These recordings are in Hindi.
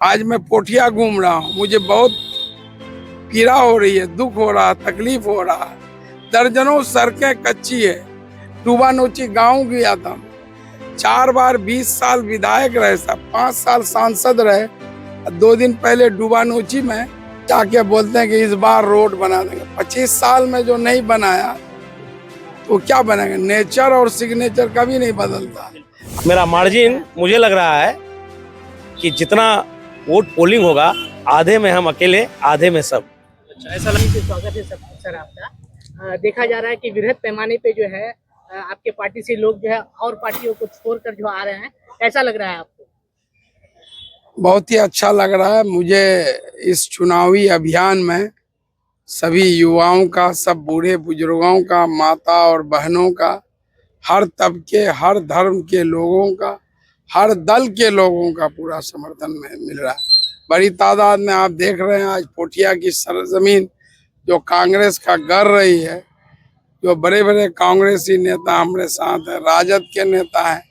आज मैं पोठिया घूम रहा हूँ, मुझे बहुत पीड़ा हो रही है, दुख हो रहा, तकलीफ हो रहा। दर्जनों सड़कें कच्ची है। डूबानोची गांव गया था, 4 बार 20 साल विधायक रहे, सब 5 साल सांसद रहे। 2 दिन पहले डूबानोची में जाके बोलते हैं कि इस बार रोड बना देंगे। 25 साल में जो नहीं बनाया तो क्या बनेगा। नेचर और सिग्नेचर कभी नहीं बदलता। मेरा मार्जिन मुझे लग रहा है कि जितना वोट पोलिंग होगा, आधे में हम अकेले, आधे में सब। अच्छा, ऐसा लगा। स्वागत है सर आपका। देखा जा रहा है कि वृहद पैमाने पे जो है आपके पार्टी से लोग जो है और पार्टियों को छोड़कर जो आ रहे हैं, ऐसा लग रहा है आपको? बहुत ही अच्छा लग रहा है मुझे। इस चुनावी अभियान में सभी युवाओं का, सब बूढ़े बुजुर्गों का, माता और बहनों का, हर तबके, हर धर्म के लोगों का, हर दल के लोगों का पूरा समर्थन में मिल रहा है। बड़ी तादाद में आप देख रहे हैं आज पोठिया की सरजमीन जो कांग्रेस का कर रही है, जो बड़े बड़े कांग्रेसी नेता हमारे साथ हैं, राजद के नेता हैं,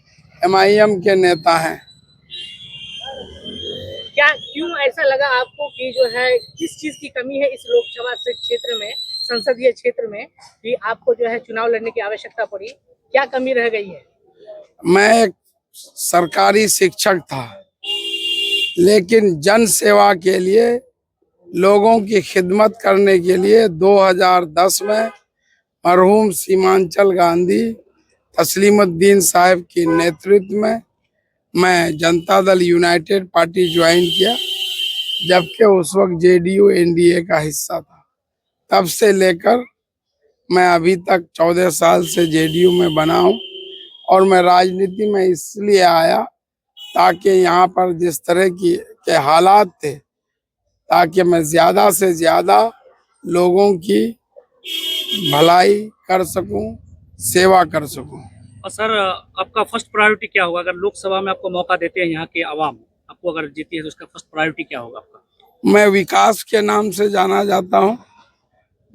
MIM के नेता हैं। क्या क्यों ऐसा लगा आपको कि जो है किस चीज की कमी है इस लोकसभा से क्षेत्र में, संसदीय क्षेत्र में, कि आपको जो है चुनाव लड़ने की आवश्यकता पड़ी? क्या कमी रह गई है? मैं एक सरकारी शिक्षक था, लेकिन जन सेवा के लिए, लोगों की खिदमत करने के लिए 2010 में मरहूम सीमांचल गांधी तस्लीमुद्दीन साहब के नेतृत्व में मैं Janata Dal United party join किया, जबकि उस वक्त JDU NDA का हिस्सा था। तब से लेकर मैं अभी तक 14 साल से JDU में बना हूँ। और मैं राजनीति में इसलिए आया ताकि यहाँ पर जिस तरह के हालात थे, ताकि मैं ज्यादा से ज्यादा लोगों की भलाई कर सकूं, सेवा कर सकूं। और सर, आपका फर्स्ट प्रायोरिटी क्या होगा अगर लोकसभा में आपको मौका देते हैं यहाँ के आवाम, आपको अगर जीती है तो उसका फर्स्ट प्रायोरिटी क्या होगा आपका? मैं विकास के नाम से जाना जाता हूँ।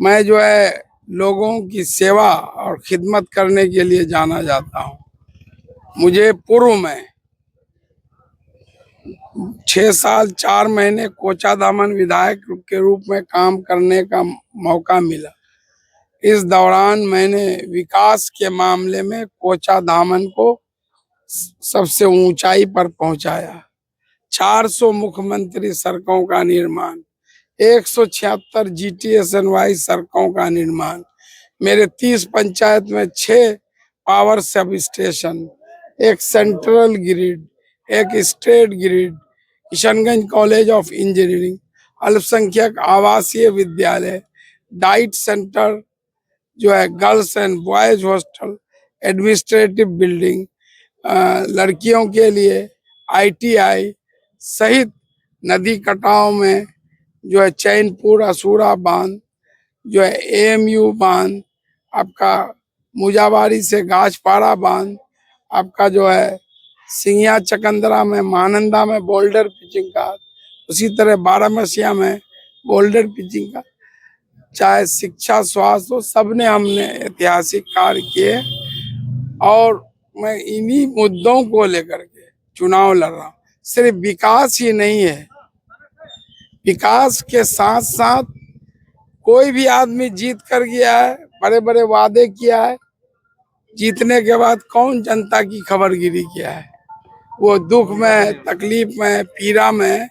मैं जो है लोगों की सेवा और खिदमत करने के लिए जाना जाता हूँ। मुझे पूर्व में 6 साल 4 महीने कोचाधामन विधायक के रूप में काम करने का मौका मिला। इस दौरान मैंने विकास के मामले में कोचाधामन को सबसे ऊंचाई पर पहुंचाया। 400 मुख्यमंत्री सड़कों का निर्माण, 176 GTSNY सड़कों का निर्माण, मेरे 30 पंचायत में 6 पावर सब स्टेशन, एक सेंट्रल ग्रिड, एक state grid, Kishanganj college of engineering, अल्पसंख्यक आवासीय विद्यालय, डाइट सेंटर जो है, girls and boys hostel, administrative building, लड़कियों के लिए ITI सहित नदी कटाव में जो है चैनपुर असूरा बांध, जो है AMU बांध, आपका मुजावारी से गाछपाड़ा बांध, आपका जो है सिंगिया चकंदरा में, महानंदा में बोल्डर पिचिंग का, उसी तरह बारामसिया में बोल्डर पिचिंग का, चाहे शिक्षा, स्वास्थ्य हो, सबने हमने ऐतिहासिक कार्य किए। और मैं इन्हीं मुद्दों को लेकर के चुनाव लड़ रहा हूँ। सिर्फ विकास ही नहीं है, विकास के साथ साथ कोई भी आदमी जीत कर गया है, बड़े बड़े वादे किया है, जीतने के बाद कौन जनता की खबरगिरी किया है? वो दुख में, तकलीफ में, पीड़ा में,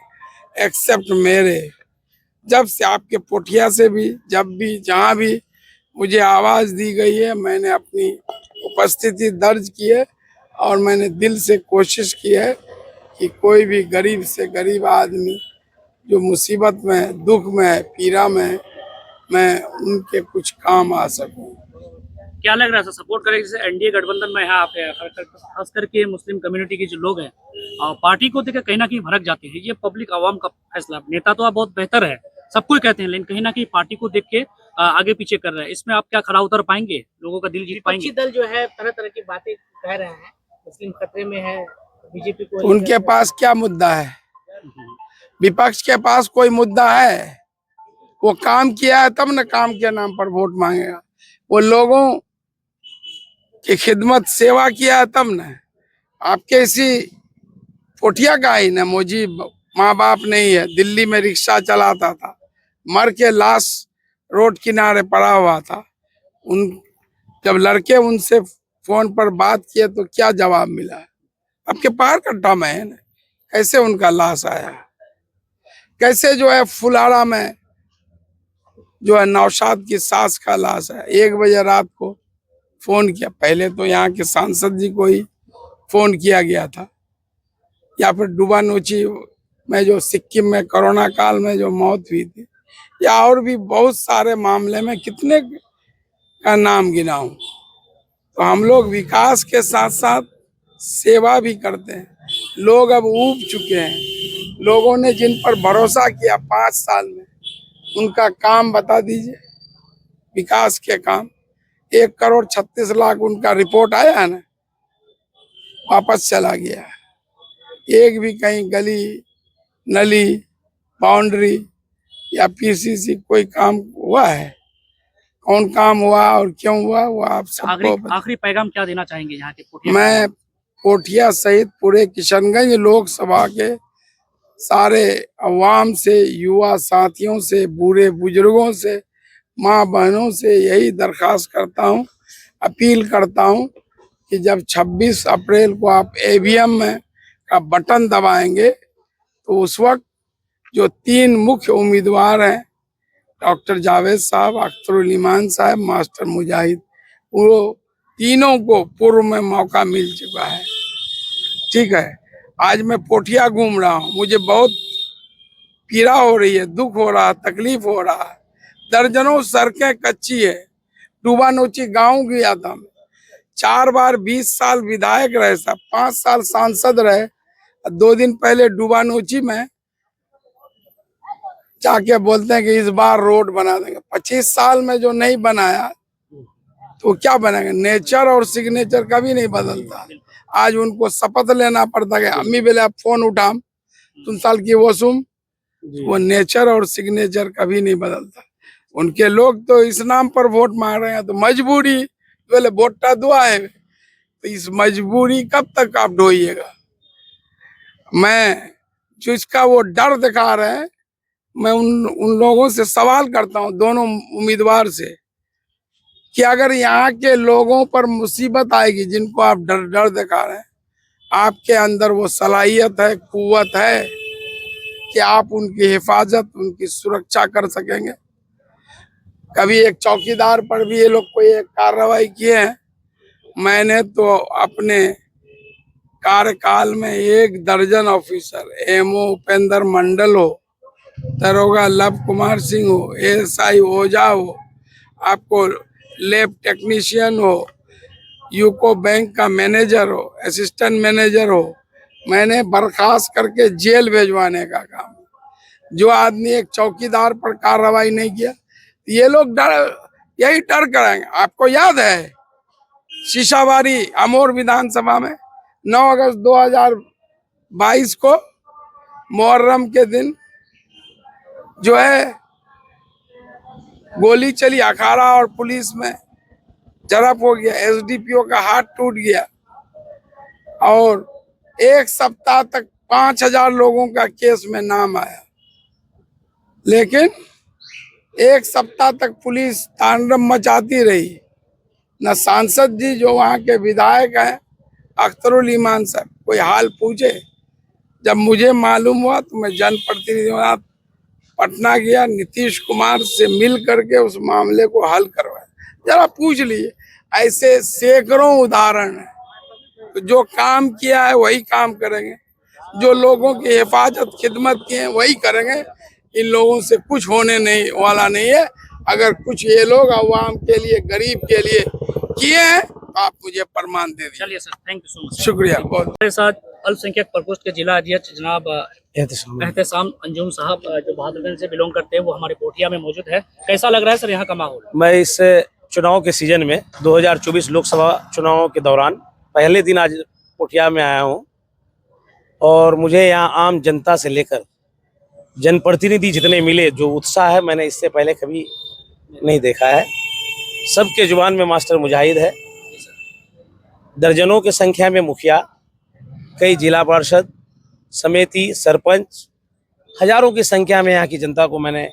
एक्सेप्ट मेरे। जब से आपके पोठिया से भी, जब भी, जहाँ भी मुझे आवाज दी गई है, मैंने अपनी उपस्थिति दर्ज की है और मैंने दिल से कोशिश की है कि कोई भी गरीब से गरीब आदमी जो मुसीबत में, दुख में, पीड़ा में, मैं उनके कुछ काम आ सकूं। क्या लग रहा है सर, सपोर्ट करेंगे जैसे NDA गठबंधन में है आप, खास करके मुस्लिम कम्युनिटी के जो लोग हैं पार्टी को देखकर कहीं ना कहीं भड़क जाते हैं? ये पब्लिक आवाम का फैसला। नेता तो आप बहुत बेहतर है, सब कोई कहते हैं, लेकिन कहीं ना कहीं पार्टी को देख के आगे पीछे कर रहे हैं। इसमें आप क्या खरा उतर पाएंगे, लोगों का दिल जीत पाएंगे? विपक्षी दल जो है तरह तरह की बातें कह रहे हैं, मुस्लिम खतरे में है, बीजेपी को। उनके पास क्या मुद्दा है? विपक्ष के पास कोई मुद्दा है? वो काम किया है तब न काम के नाम पर वोट मांगेगा। वो लोगों की खिदमत, सेवा किया है तब न। आपके इसी पोठिया का ही न मुजीब माँ बाप नहीं है, दिल्ली में रिक्शा चलाता था, मर के लाश रोड किनारे पड़ा हुआ था। उन जब लड़के उनसे फोन पर बात किए तो क्या जवाब मिला? आपके पार कट्टा में है ना, कैसे उनका लाश आया? कैसे जो है फुलारा में जो है नौशाद की सास का लाश है? 1 बजे रात को फोन किया, पहले तो यहाँ के सांसद जी को ही फोन किया गया था, या फिर डुबानोची में जो सिक्किम में कोरोना काल में जो मौत हुई थी, या और भी बहुत सारे मामले में कितने का नाम गिनाऊं। तो हम लोग विकास के साथ साथ सेवा भी करते हैं। लोग अब ऊब चुके हैं, लोगों ने जिन पर भरोसा किया 5 साल में, उनका काम बता दीजिए, विकास के काम। 1,36,00,000 उनका रिपोर्ट आया है ना, वापस चला गया। एक भी कहीं गली नली बाउंड्री या पीसीसी कोई काम हुआ है? कौन काम हुआ और क्यों हुआ वो आप सबको आखिरी पैगाम क्या देना चाहेंगे यहाँ के पोठिया? मैं कोठिया सहित पूरे किशनगंज लोकसभा के सारे अवाम से, युवा साथियों से, बूढ़े बुजुर्गों से, माँ बहनों से यही दरखास्त करता हूँ, अपील करता हूँ कि जब 26 अप्रैल को आप ईवीएम में का बटन दबाएंगे तो उस वक्त जो 3 मुख्य उम्मीदवार हैं, डॉक्टर जावेद साहब, अख्तरुल ईमान साहब, मास्टर मुजाहिद, वो तीनों को पूर्व में मौका मिल चुका है। ठीक है, आज मैं पोठिया घूम रहा हूँ, मुझे बहुत पीड़ा हो रही है, दुख हो रहा है, तकलीफ हो रहा है। दर्जनों सड़कें कच्ची है। डुबानोची गांव गया था मैं, 4 बार 20 साल विधायक रहे साहब, 5 साल सांसद रहे। 2 दिन पहले डुबानोची में जाके बोलते हैं कि इस बार रोड बना देंगे। 25 साल में जो नहीं बनाया तो क्या बनेगा? नेचर और सिग्नेचर कभी नहीं बदलता। आज उनको शपथ लेना पड़ता है, अम्मी बेले आप फोन उठाम तुम साल की वो सुम, वो नेचर और सिग्नेचर कभी नहीं बदलता। उनके लोग तो इस नाम पर वोट मांग रहे हैं, तो मजबूरी बोले वोटा दुआ है, तो इस मजबूरी कब तक आप ढोइएगा? मैं जिसका वो डर दिखा रहे हैं, मैं उन लोगों से सवाल करता हूं, दोनों उम्मीदवार से, कि अगर यहाँ के लोगों पर मुसीबत आएगी, जिनको आप डर दिखा रहे हैं, आपके अंदर वो सलाहियत है, कुव्वत है कि आप उनकी हिफाजत, उनकी सुरक्षा कर सकेंगे? कभी एक चौकीदार पर भी ये लोग कोई एक कार्रवाई किए हैं? मैंने तो अपने कार्यकाल में 1 दर्जन ऑफिसर, एमओ उपेंद्र मंडल हो, दरोगा लव कुमार सिंह हो, एएसआई ओझा हो, आपको लैब टेक्नीशियन हो, यूको बैंक का मैनेजर हो, असिस्टेंट मैनेजर हो, मैंने बर्खास्त करके जेल भेजवाने का काम। जो आदमी एक चौकीदार पर कार्रवाई नहीं किया, ये लोग यही डर कराएंगे। आपको याद है शीशाबारी अमोर विधानसभा में 9 अगस्त 2022 को मुहर्रम के दिन जो है गोली चली, अखाड़ा और पुलिस में झड़प हो गया, एसडीपीओ का हाथ टूट गया और 1 सप्ताह तक 5,000 लोगों का केस में नाम आया। लेकिन 1 सप्ताह तक पुलिस तांडव मचाती रही। न सांसद जी जो वहाँ के विधायक हैं, अख्तरुल ईमान साहब, कोई हाल पूछे? जब मुझे मालूम हुआ तो मैं जनप्रतिनिधि पटना गया, नीतीश कुमार से मिल करके उस मामले को हल करवाया। जरा पूछ लीजिए, ऐसे सैकड़ों उदाहरण हैं। तो जो काम किया है वही काम करेंगे, जो लोगों की हिफाजत खिदमत की है वही करेंगे। इन लोगों से कुछ होने नहीं वाला नहीं है। अगर कुछ ये लोग अवाम के लिए, गरीब के लिए किए हैं तो आप मुझे प्रमाण दे दीजिए। चलिए sir, thank you so much. शुक्रिया बहुत। हमारे साथ अल्पसंख्यक प्रकोष्ठ के जिला अध्यक्ष जनाब एहतेशाम अंजुम साहब, जो बहादुरगंज से बिलोंग करते हैं, वो हमारे पोठिया में मौजूद है। कैसा लग रहा है सर यहाँ का माहौल? मैं इस चुनाव के सीजन में 2024 लोकसभा चुनावों के दौरान पहले दिन आज पोठिया में आया हूँ और मुझे यहाँ आम जनता से लेकर जनप्रतिनिधि जितने मिले, जो उत्साह है मैंने इससे पहले कभी नहीं देखा है। सबके जुबान में मास्टर मुजाहिद है। दर्जनों की संख्या में मुखिया, कई जिला पार्षद, समिति, सरपंच हजारों की संख्या में यहाँ की जनता को मैंने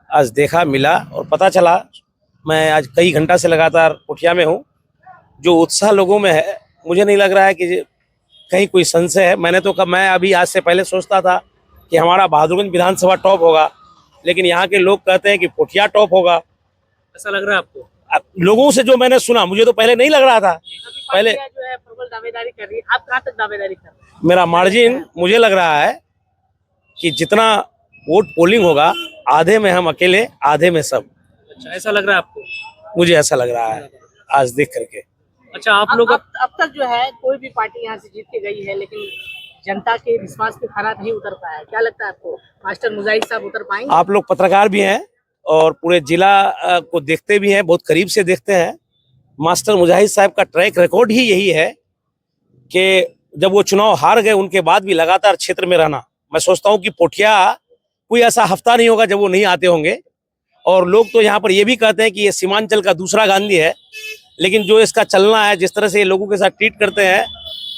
आज देखा, मिला और पता चला। मैं आज कई घंटा से लगातार पुठिया में हूँ। जो उत्साह लोगों में है, मुझे नहीं लग रहा है कि कहीं कोई संशय है। मैं अभी आज से पहले सोचता था कि हमारा बहादुरगंज विधानसभा टॉप होगा, लेकिन यहाँ के लोग कहते हैं कि पुठिया टॉप होगा। ऐसा लग रहा है आपको? अब लोगों से जो मैंने सुना, मुझे तो पहले नहीं लग रहा था। पहले पार्टियां जो है प्रबल दावेदारी कर रही है, आप कहाँ तक दावेदारी कर रहे हैं? मेरा मार्जिन मुझे लग रहा है कि जितना वोट पोलिंग होगा, आधे में हम अकेले, आधे में सब। अच्छा, ऐसा लग रहा है आपको? मुझे ऐसा लग रहा है आज देख करके। अच्छा, आप लोग अब तक जो है कोई भी पार्टी यहाँ से जीत के गई है, लेकिन जनता के विश्वास पे खरा नहीं उतर पाया है। क्या लगता है आपको, मास्टर मुजाहिद साहब उतर पाएंगे? आप लोग पत्रकार भी हैं और पूरे जिला को देखते भी हैं, बहुत करीब से देखते हैं। मास्टर मुजाहिद साहब का ट्रैक रिकॉर्ड ही यही है कि जब वो चुनाव हार गए, उनके बाद भी लगातार क्षेत्र में रहना। मैं सोचता हूँ कि पुठिया कोई ऐसा हफ्ता नहीं होगा जब वो नहीं आते होंगे। और लोग तो यहाँ पर ये भी कहते हैं कि ये सीमांचल का दूसरा गांधी है, लेकिन जो इसका चलना है, जिस तरह से ये लोगों के साथ ट्रीट करते हैं,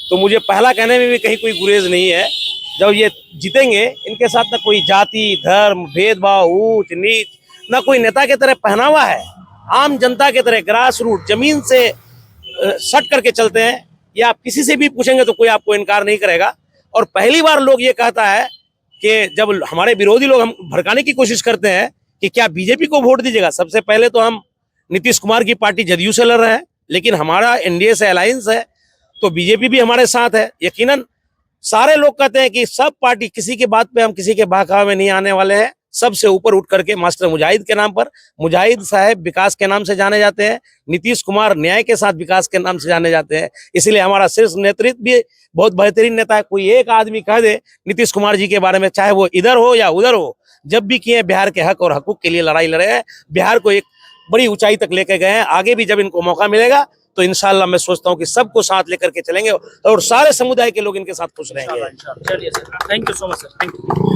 तो मुझे पहला कहने में भी कहीं कोई गुरेज नहीं है। जब ये जीतेंगे, इनके साथ ना कोई जाति, धर्म, भेदभाव, ऊंच नीच, ना कोई नेता के तरह पहनावा है। आम जनता के तरह ग्रास रूट जमीन से सट करके चलते हैं। ये आप किसी से भी पूछेंगे तो कोई आपको इनकार नहीं करेगा। और पहली बार लोग ये कहता है कि जब हमारे विरोधी लोग हम भड़काने की कोशिश करते हैं कि क्या बीजेपी को वोट दीजिएगा, सबसे पहले तो हम नीतीश कुमार की पार्टी जदयू से लड़ रहे हैं, लेकिन हमारा एनडीए से अलायंस है, तो बीजेपी भी हमारे साथ है। यकीनन सारे लोग कहते हैं कि सब पार्टी, किसी के बात पे हम किसी के बहकावे में नहीं आने वाले हैं। सबसे ऊपर उठ करके मास्टर मुजाहिद के नाम पर, मुजाहिद साहब विकास के नाम से जाने जाते हैं, नीतीश कुमार न्याय के साथ विकास के नाम से जाने जाते हैं। इसलिए हमारा शीर्ष नेतृत्व भी बहुत बेहतरीन नेता है। कोई एक आदमी कह दे नीतीश कुमार जी के बारे में, चाहे वो इधर हो या उधर हो, जब भी किए बिहार के हक और हकूक के लिए लड़ाई लड़े हैं, बिहार को एक बड़ी ऊंचाई तक लेके गए हैं। आगे भी जब इनको मौका मिलेगा तो इंशाल्लाह मैं सोचता हूँ कि सबको साथ लेकर के चलेंगे और सारे समुदाय के लोग इनके साथ खुश रहेंगे। चलिए sir, thank you so much sir, thank you.